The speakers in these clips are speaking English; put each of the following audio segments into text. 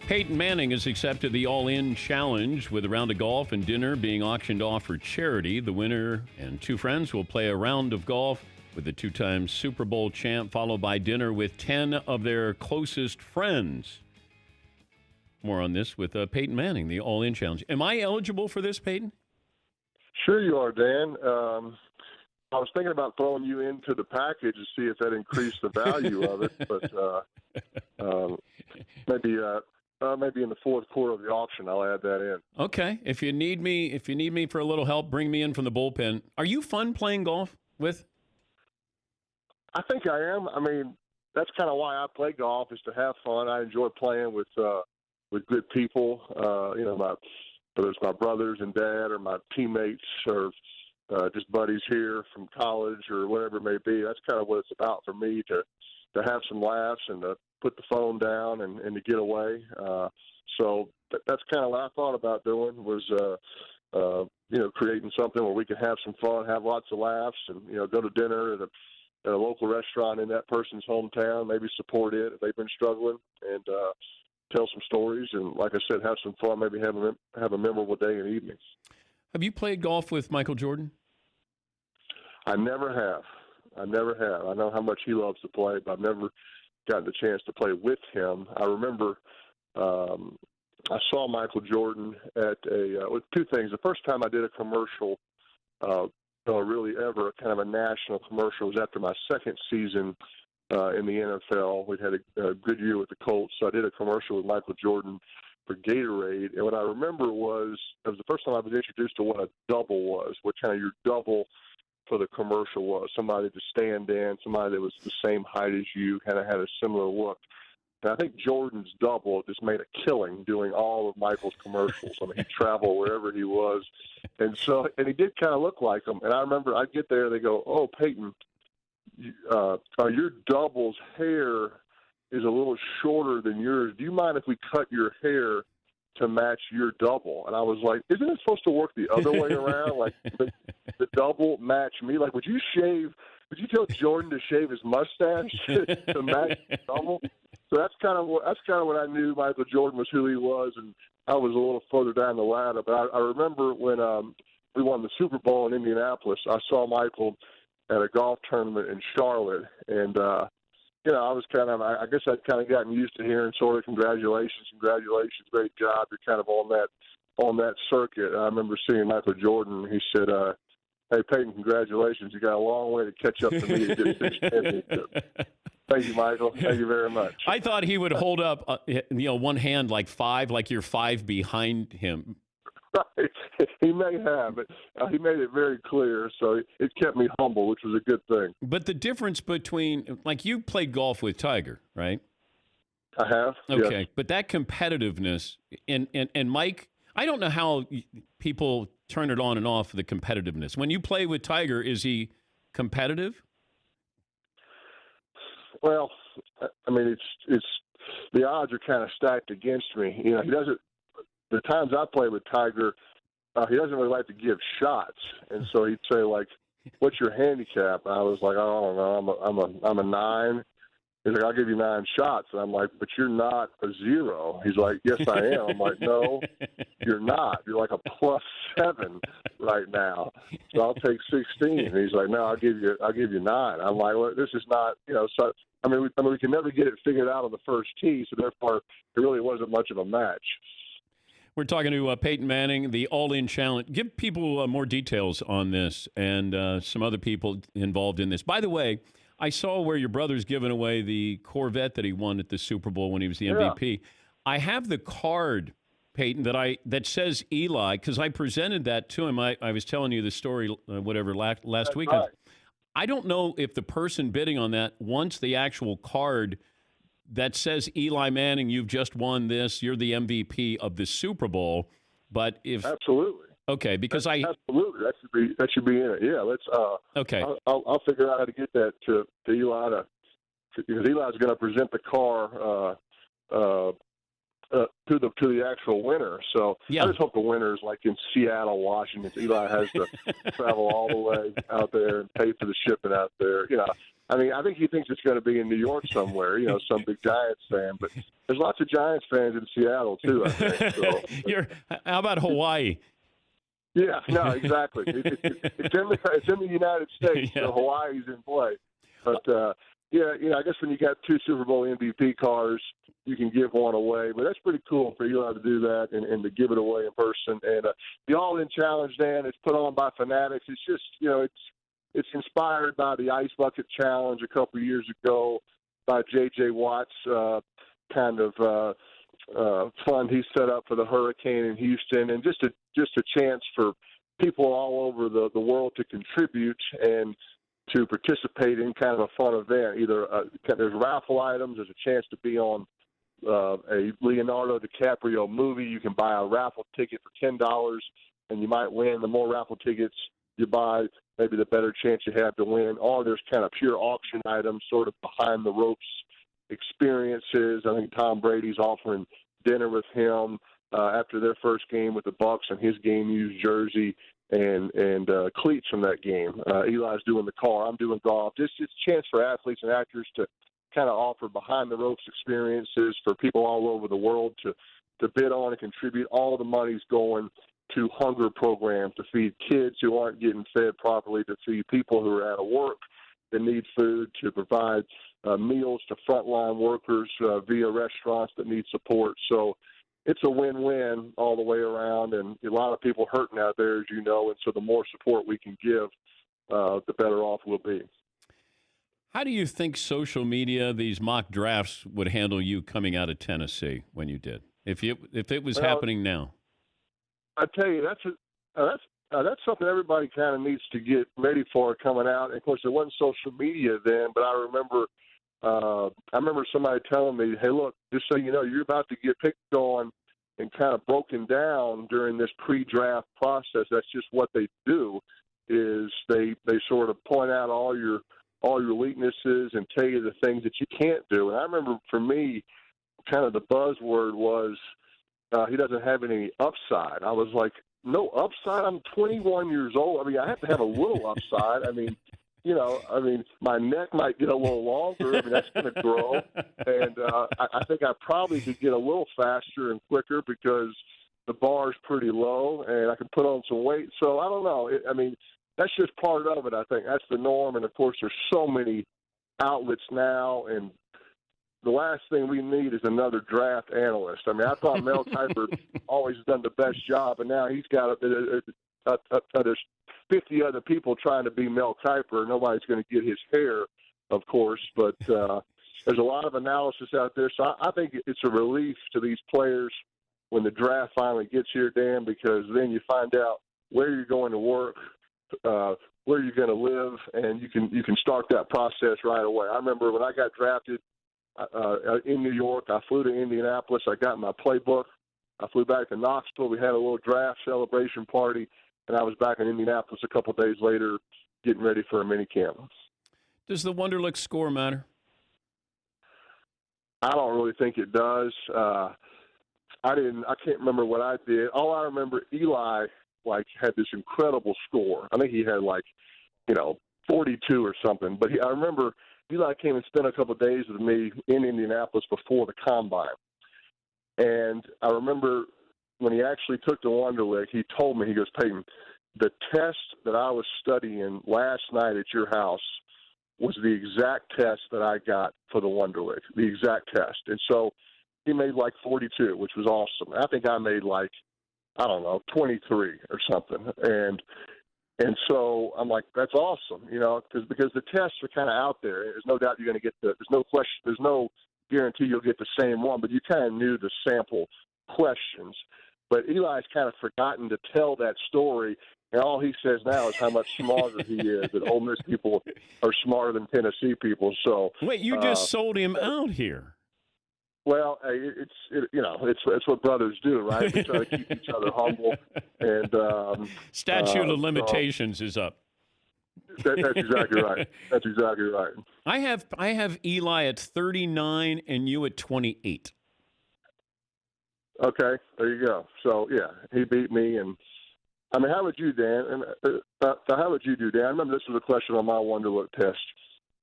Peyton Manning has accepted the All-In Challenge with a round of golf and dinner being auctioned off for charity. The winner and two friends will play a round of golf with the two-time Super Bowl champ, followed by dinner with 10 of their closest friends. More on this with Peyton Manning, the All-In Challenge. Am I eligible for this, Peyton? Sure you are, Dan. I was thinking about throwing you into the package to see if that increased the value of it, but maybe in the fourth quarter of the auction, I'll add that in. Okay. If you need me for a little help, bring me in from the bullpen. Are you fun playing golf with? I think I am. I mean, that's kind of why I play golf, is to have fun. I enjoy playing with good people. Whether it's my brothers and dad or my teammates or just buddies here from college or whatever it may be. That's kind of what it's about for me, to have some laughs and to put the phone down and to get away. So that's kind of what I thought about doing, was creating something where we can have some fun, have lots of laughs, and go to dinner at a local restaurant in that person's hometown, maybe support it if they've been struggling, and tell some stories, and like I said, have some fun, maybe have a memorable day and evening. Have you played golf with Michael Jordan? I never have. I know how much he loves to play, but I've never gotten the chance to play with him. I remember I saw Michael Jordan at with two things. The first time I did a commercial, really ever, kind of a national commercial, was after my second season in the NFL. We'd had a good year with the Colts, so I did a commercial with Michael Jordan for Gatorade. And what I remember was, it was the first time I was introduced to what a double was, what kind of your double for the commercial was. Somebody to stand in, somebody that was the same height as you, kind of had a similar look. And I think Jordan's double just made a killing doing all of Michael's commercials. I mean, he'd travel wherever he was. And he did kind of look like him. And I remember I'd get there, they go, "Oh, Peyton, your double's hair is a little shorter than yours. Do you mind if we cut your hair to match your double?" And I was like, "Isn't it supposed to work the other way around? Like the double match me? Like, would you tell Jordan to shave his mustache to match the double?" So that's kind of what I knew Michael Jordan was, who he was, and I was a little further down the ladder. But I remember when we won the Super Bowl in Indianapolis, I saw Michael at a golf tournament in Charlotte, and I was I guess I'd kind of gotten used to hearing sort of congratulations, great job. You're kind of on that circuit. I remember seeing Michael Jordan. He said, "Hey, Peyton, congratulations. You got a long way to catch up to me to get this championship." Thank you, Michael. Thank you very much. I thought he would hold up, one hand like five, like you're five behind him. Right. He may have, but he made it very clear, so it kept me humble, which was a good thing. But the difference between, like, you played golf with Tiger, right? I have. Okay, yes. But that competitiveness, and Mike, I don't know how people turn it on and off, the competitiveness. When you play with Tiger, is he competitive? Well, I mean, it's the odds are kind of stacked against me. He doesn't. The times I play with Tiger, he doesn't really like to give shots, and so he'd say, like, "What's your handicap?" And I was like, "I don't know. I'm a 9." He's like, "I'll give you 9 shots," and I'm like, "But you're not a 0." He's like, "Yes, I am." I'm like, "No, you're not. You're like a +7 right now. So I'll take 16." And he's like, "No, I'll give you 9." I'm like, "Well, this is not, So I mean, we can never get it figured out on the first tee, so therefore it really wasn't much of a match. We're talking to Peyton Manning, the All-In Challenge. Give people more details on this and some other people involved in this. By the way, I saw where your brother's giving away the Corvette that he won at the Super Bowl when he was the MVP. I have the card, Peyton, that says Eli, because I presented that to him. I was telling you the story, last week. Right. I don't know if the person bidding on that wants the actual card that says, "Eli Manning, you've just won this. You're the MVP of the Super Bowl." But if absolutely, okay, because absolutely that should be in it. Yeah, let's. Okay, I'll figure out how to get that to Eli because Eli's going to present the car to the actual winner. So I just hope the winner is like in Seattle, Washington. Eli has to travel all the way out there and pay for the shipping out there. I mean, I think he thinks it's going to be in New York somewhere, some big Giants fan. But there's lots of Giants fans in Seattle, too, I think. So. How about Hawaii? Yeah, no, exactly. It's in the United States, Yeah. so Hawaii's in play. But, I guess when you got 2 Super Bowl MVP cars, you can give one away. But that's pretty cool for Eli to do that and to give it away in person. And the All-In Challenge, Dan, it's put on by Fanatics. It's just, it's inspired by the Ice Bucket Challenge a couple of years ago by J.J. Watt's kind of fund he set up for the hurricane in Houston, and just a chance for people all over the world to contribute and to participate in kind of a fun event. Either there's raffle items, there's a chance to be on a Leonardo DiCaprio movie. You can buy a raffle ticket for $10, and you might win. The more raffle tickets you buy, maybe the better chance you have to win. Or there's kind of pure auction items, sort of behind the ropes experiences. I think Tom Brady's offering dinner with him after their first game with the Bucs and his game used jersey and cleats from that game. Eli's doing the car. I'm doing golf. Just a chance for athletes and actors to kind of offer behind the ropes experiences for people all over the world to bid on and contribute. All of the money's going to hunger programs to feed kids who aren't getting fed properly, to feed people who are out of work that need food, to provide meals to frontline workers via restaurants that need support. So it's a win-win all the way around, and a lot of people hurting out there, as you know, and so the more support we can give, the better off we'll be. How do you think social media, these mock drafts, would handle you coming out of Tennessee when you did, if it was happening now? I tell you, that's something everybody kind of needs to get ready for coming out. And of course, there wasn't social media then, but I remember somebody telling me, "Hey, look, just so you know, you're about to get picked on and kind of broken down during this pre-draft process. That's just what they do. Is they sort of point out all your weaknesses and tell you the things that you can't do." And I remember for me, kind of the buzzword was he doesn't have any upside. I was like, no upside? I'm 21 years old. I mean, I have to have a little upside. I mean, my neck might get a little longer. I mean, that's going to grow. And I think I probably could get a little faster and quicker because the bar's pretty low and I can put on some weight. So I don't know. That's just part of it, I think. That's the norm. And, of course, there's so many outlets now, and the last thing we need is another draft analyst. I mean, I thought Mel Kiper always done the best job, and now he's got there's 50 other people trying to be Mel Kiper. Nobody's going to get his hair, of course, but there's a lot of analysis out there. So I think it's a relief to these players when the draft finally gets here, Dan, because then you find out where you're going to work, where you're going to live, and you can start that process right away. I remember when I got drafted in New York, I flew to Indianapolis. I got my playbook. I flew back to Knoxville. We had a little draft celebration party, and I was back in Indianapolis a couple of days later getting ready for a mini camp. Does the Wonderlic score matter? I don't really think it does. I can't remember what I did. All I remember, Eli had this incredible score. I think he had 42 or something. But I remember Eli came and spent a couple of days with me in Indianapolis before the combine. And I remember when he actually took the Wonderlic, he told me, he goes, "Peyton, the test that I was studying last night at your house was the exact test that I got for the Wonderlic, the exact test." And so he made 42, which was awesome. I think I made 23 or something. And so I'm like, that's awesome, because the tests are kind of out there. There's no doubt you're going to get there's no question, there's no guarantee you'll get the same one, but you kind of knew the sample questions. But Eli's kind of forgotten to tell that story, and all he says now is how much smarter he is, that Ole Miss people are smarter than Tennessee people. So wait, you just sold him out here. Well, it's what brothers do, right? We try to keep each other humble. And statute of limitations is up. That's exactly right. That's exactly right. I have Eli at 39 and you at 28. Okay, there you go. So yeah, he beat me, and I mean, how would you, Dan? And how would you do, Dan? I remember this was a question on my Wonderlic test.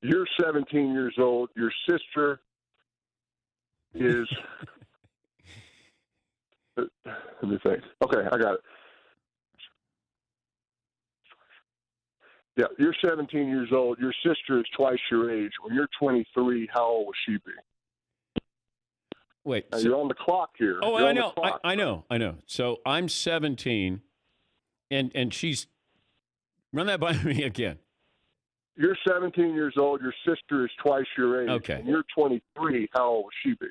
You're 17 years old. Your sister is. Let me think. Okay, I got it. Yeah, you're 17 years old. Your sister is twice your age. When you're 23, how old will she be? Wait. Now, you're on the clock here. Oh, You're I on the know. clock. I know. So I'm 17, and she's run that by me again. You're 17 years old. Your sister is twice your age. Okay. When you're 23, how old will she be?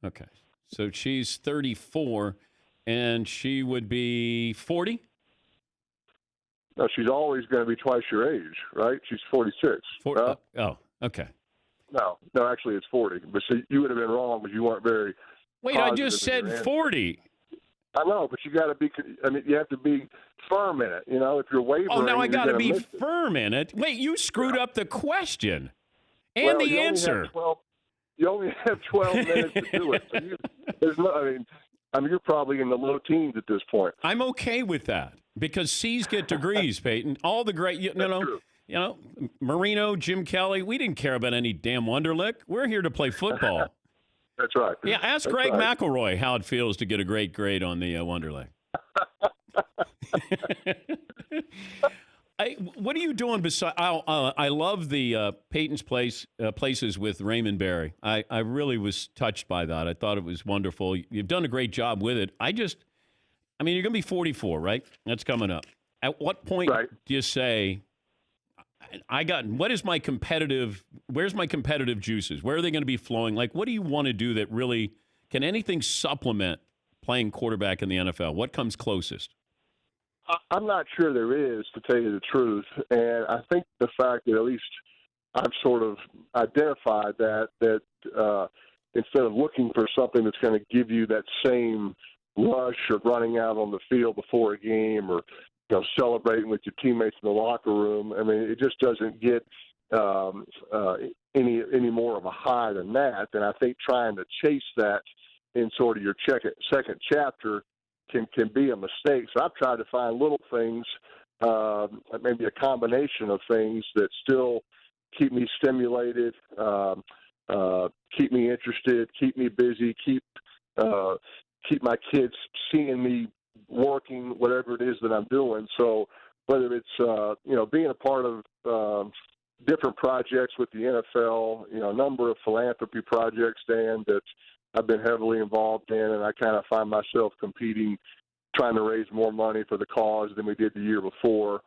Okay. So she's 34, and she would be 40? No, she's always going to be twice your age, right? She's 46. Oh, okay. No, actually it's 40. But see, you would have been wrong because you weren't very. Wait, I just said 40. I know, but you got to be. I mean, you have to be firm in it. You know, if you're wavering. Oh, now I got to be miss firm in it. Wait, you screwed up the question and the answer. You only have 12 minutes to do it. So I mean, you're probably in the low teens at this point. I'm okay with that because C's get degrees, Peyton. All the great, you know, Marino, Jim Kelly. We didn't care about any damn Wonderlic. We're here to play football. That's right. Yeah, ask Greg McElroy how it feels to get a great grade on the Wonderlic. What are you doing besides? I love the Peyton's places with Raymond Barry. I really was touched by that. I thought it was wonderful. You've done a great job with it. I mean, you're going to be 44, right? That's coming up. At what point do you say, where's my competitive juices? Where are they going to be flowing? Like, what do you want to do that really, can anything supplement playing quarterback in the NFL? What comes closest? I'm not sure there is, to tell you the truth. And I think the fact that at least I've sort of identified that instead of looking for something that's going to give you that same rush of running out on the field before a game or celebrating with your teammates in the locker room, I mean, it just doesn't get any more of a high than that. And I think trying to chase that in sort of your second chapter can be a mistake. So I've tried to find little things, maybe a combination of things that still keep me stimulated, keep me interested, keep me busy, keep my kids seeing me working, whatever it is that I'm doing. So whether it's being a part of different projects with the NFL, a number of philanthropy projects, Dan, that I've been heavily involved in, and I kind of find myself competing, trying to raise more money for the cause than we did the year before.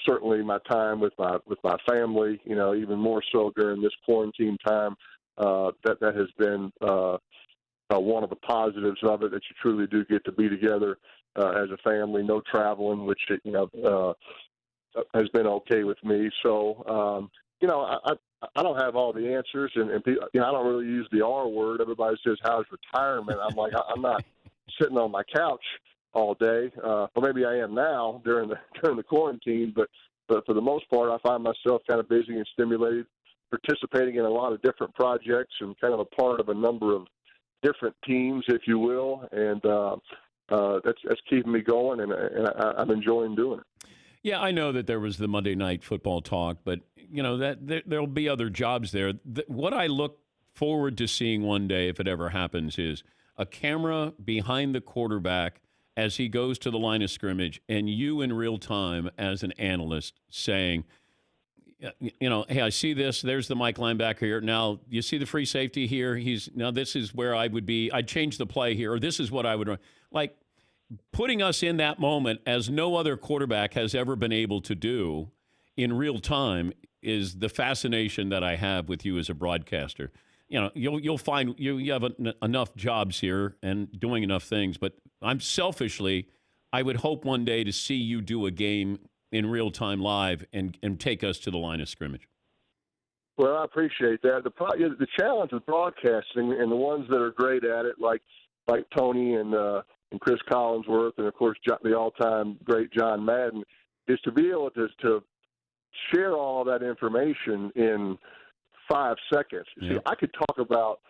Certainly my time with my family, even more so during this quarantine time, that has been one of the positives of it, that you truly do get to be together as a family, no traveling, which has been okay with me. So, I don't have all the answers, and people, I don't really use the R word. Everybody says, "How's retirement?" I'm like, I'm not sitting on my couch all day. Or maybe I am now during the quarantine, but for the most part, I find myself kind of busy and stimulated, participating in a lot of different projects and kind of a part of a number of different teams, if you will, and that's keeping me going, and I'm enjoying doing it. Yeah, I know that there was the Monday Night Football talk, but that there'll be other jobs there. What I look forward to seeing one day, if it ever happens, is a camera behind the quarterback as he goes to the line of scrimmage, and you in real time as an analyst saying, hey, I see this. There's the Mike linebacker here. Now, you see the free safety here. This is where I would be. I'd change the play here, or this is what I would run. Like, putting us in that moment as no other quarterback has ever been able to do in real time is the fascination that I have with you as a broadcaster. You'll find you have enough jobs here and doing enough things, but I would hope one day to see you do a game in real time live and take us to the line of scrimmage. Well, I appreciate that. The challenge with broadcasting, and the ones that are great at it, like Tony and Chris Collinsworth, and of course the all-time great John Madden, is to be able to share all that information in 5 seconds. Yeah. See, I could talk about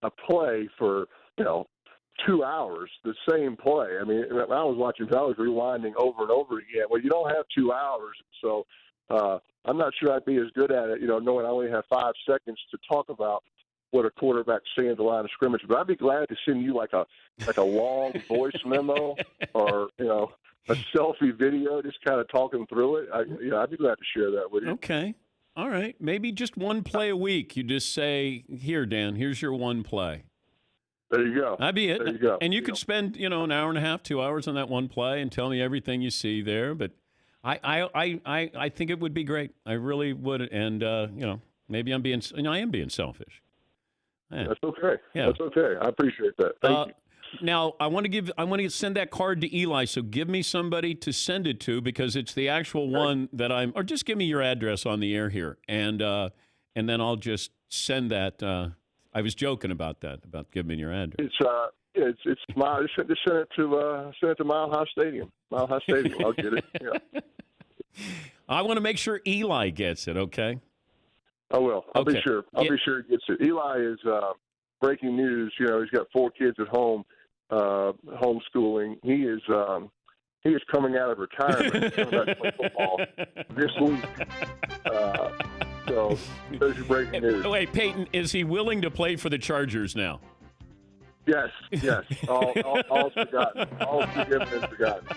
a play for 2 hours, the same play. I mean, I was watching, I was rewinding over and over again. Well, you don't have 2 hours, so I'm not sure I'd be as good at it, knowing I only have 5 seconds to talk about what a quarterback's saying at the line of scrimmage. But I'd be glad to send you like a long voice memo or a selfie video, just kind of talking through it. I'd be glad to share that with you. Okay. All right. Maybe just one play a week. You just say, "Here, Dan, here's your one play." There you go. That'd be it. There you go. And you could spend, an hour and a half, 2 hours on that one play and tell me everything you see there. But I think it would be great. I really would. And, maybe I am being selfish. Yeah. That's okay. Yeah. That's okay. I appreciate that. Thank you. Now, I want to send that card to Eli. So give me somebody to send it to, because it's the actual one that or just give me your address on the air here. And then I'll just send that. I was joking about that, about giving me your address. It's my, just send it to Mile High Stadium. Mile High Stadium. I'll get it. Yeah. I want to make sure Eli gets it. Okay. I will. I'll be sure. I'll be sure he gets it. Eli is breaking news. He's got 4 kids at home, homeschooling. He is coming out of retirement. He's coming back to play football this week. So there's your breaking news. Wait, Peyton, is he willing to play for the Chargers now? Yes. All's forgotten. All's forgiven and forgotten.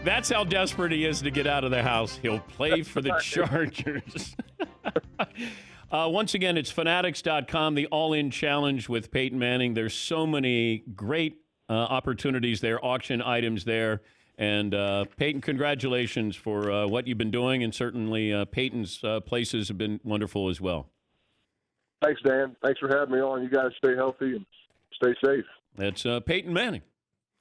That's how desperate he is to get out of the house. He'll play for the Chargers. Once again, it's fanatics.com, the All-In Challenge with Peyton Manning. There's so many great opportunities there, auction items there. And Peyton, congratulations for what you've been doing. And certainly Peyton's places have been wonderful as well. Thanks, Dan. Thanks for having me on. You guys stay healthy and stay safe. That's Peyton Manning.